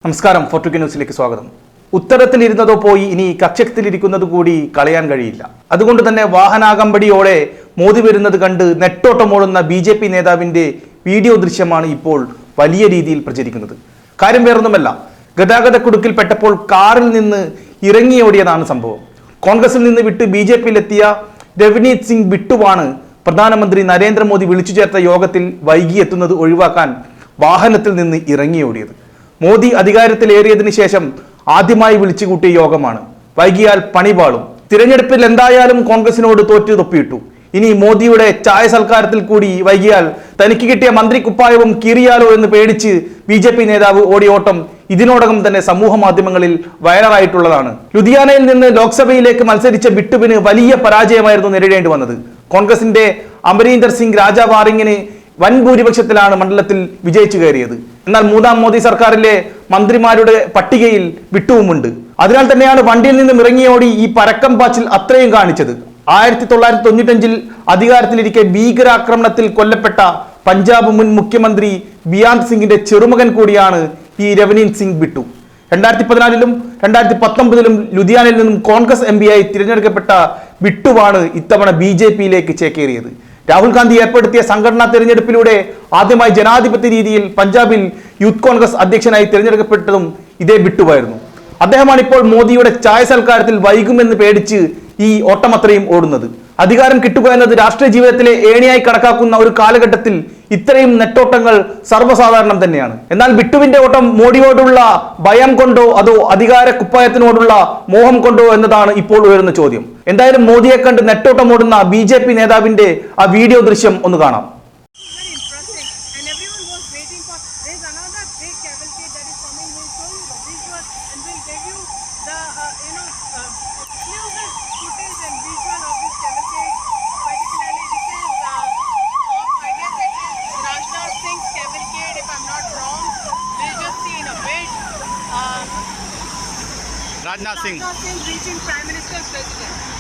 നമസ്കാരം. ഫോർട്ടുഗ ന്യൂസിലേക്ക് സ്വാഗതം. ഉത്തരത്തിലിരുന്നതോ പോയി ഇനി കക്ഷത്തിലിരിക്കുന്നത് കൂടി കളയാൻ കഴിയില്ല. അതുകൊണ്ട് തന്നെ വാഹനാകമ്പടിയോടെ മോദി വരുന്നത് കണ്ട് നെട്ടോട്ടമോടുന്ന BJP നേതാവിന്റെ വീഡിയോ ദൃശ്യമാണ് ഇപ്പോൾ വലിയ രീതിയിൽ പ്രചരിക്കുന്നത്. കാര്യം വേറൊന്നുമല്ല, ഗതാഗതക്കുടുക്കിൽപ്പെട്ടപ്പോൾ കാറിൽ നിന്ന് ഇറങ്ങിയോടിയതാണ് സംഭവം. കോൺഗ്രസിൽ നിന്ന് വിട്ട് BJPയിലെത്തിയ രവനീത് സിംഗ് ബിട്ടുവാണ് പ്രധാനമന്ത്രി നരേന്ദ്രമോദി വിളിച്ചു ചേർത്ത യോഗത്തിൽ വൈകിയെത്തുന്നത് ഒഴിവാക്കാൻ വാഹനത്തിൽ നിന്ന് ഇറങ്ങിയോടിയത്. മോദി അധികാരത്തിലേറിയതിനു ശേഷം ആദ്യമായി വിളിച്ചുകൂട്ടിയ യോഗമാണ്. വൈകിയാൽ പണിപാളും. തിരഞ്ഞെടുപ്പിൽ എന്തായാലും കോൺഗ്രസിനോട് തോറ്റു തൊപ്പിയിട്ടു. ഇനി മോദിയുടെ ചായ സൽക്കാരത്തിൽ കൂടി വൈകിയാൽ തനിക്ക് കിട്ടിയ മന്ത്രി കുപ്പായവും കീറിയാലോ എന്ന് പേടിച്ച് BJP നേതാവ് ഓടിയോട്ടം ഇതിനോടകം തന്നെ സമൂഹ മാധ്യമങ്ങളിൽ വൈറലായിട്ടുള്ളതാണ്. ലുധിയാനയിൽ നിന്ന് ലോക്സഭയിലേക്ക് മത്സരിച്ച ബിട്ടുവിന് വലിയ പരാജയമായിരുന്നു നേരിടേണ്ടി വന്നത്. കോൺഗ്രസിന്റെ അമരീന്ദർ സിംഗ് രാജ വാറിങ്ങിന് വൻ ഭൂരിപക്ഷത്തിലാണ് മണ്ഡലത്തിൽ വിജയിച്ചു കയറിയത്. എന്നാൽ മൂന്നാം മോദി സർക്കാരിലെ മന്ത്രിമാരുടെ പട്ടികയിൽ ബിട്ടുവുമുണ്ട്. അതിനാൽ തന്നെയാണ് വണ്ടിയിൽ നിന്നും ഇറങ്ങിയോടി ഈ പരക്കം പാച്ചിൽ അത്രയും കാണിച്ചത്. 1995 അധികാരത്തിലിരിക്കെ ഭീകരാക്രമണത്തിൽ കൊല്ലപ്പെട്ട പഞ്ചാബ് മുൻ മുഖ്യമന്ത്രി ബിയാന്ത് സിംഗിന്റെ ചെറുമകൻ കൂടിയാണ് ഈ രവനീത് സിംഗ് ബിട്ടു. 2014 2019 ലുധിയാനയിൽ നിന്നും കോൺഗ്രസ് MP ആയി തിരഞ്ഞെടുക്കപ്പെട്ട ബിട്ടുവാണ് ഇത്തവണ BJPയിലേക്ക് ചേക്കേറിയത്. രാഹുൽ ഗാന്ധി ഏർപ്പെടുത്തിയ സംഘടനാ തെരഞ്ഞെടുപ്പിലൂടെ ആദ്യമായി ജനാധിപത്യ രീതിയിൽ പഞ്ചാബിൽ യൂത്ത് കോൺഗ്രസ് അധ്യക്ഷനായി തിരഞ്ഞെടുക്കപ്പെട്ടതും ഇതേ ബിട്ടുവായിരുന്നു. അദ്ദേഹമാണ് ഇപ്പോൾ മോദിയുടെ ചായ സൽക്കാരത്തിൽ വൈകുമെന്ന് പേടിച്ച് ഈ ഓട്ടമത്രയും ഓടുന്നത്. അധികാരം കിട്ടുക എന്നത് രാഷ്ട്രീയ ജീവിതത്തിലെ ഏണിയായി കണക്കാക്കുന്ന ഒരു കാലഘട്ടത്തിൽ ഇത്രയും നെട്ടോട്ടങ്ങൾ സർവ്വസാധാരണം തന്നെയാണ്. എന്നാൽ ബിട്ടുവിന്റെ ഓട്ടം മോഡിയോടുള്ള ഭയം കൊണ്ടോ അതോ അധികാര കുപ്പായത്തിനോടുള്ള മോഹം കൊണ്ടോ എന്നതാണ് ഇപ്പോൾ ഉയർന്ന ചോദ്യം. എന്തായാലും മോദിയെ കണ്ട് നെട്ടോട്ടമോടുന്ന BJP നേതാവിന്റെ ആ വീഡിയോ ദൃശ്യം ഒന്ന് കാണാം. Rajnath Singh reaching Prime Minister's residence.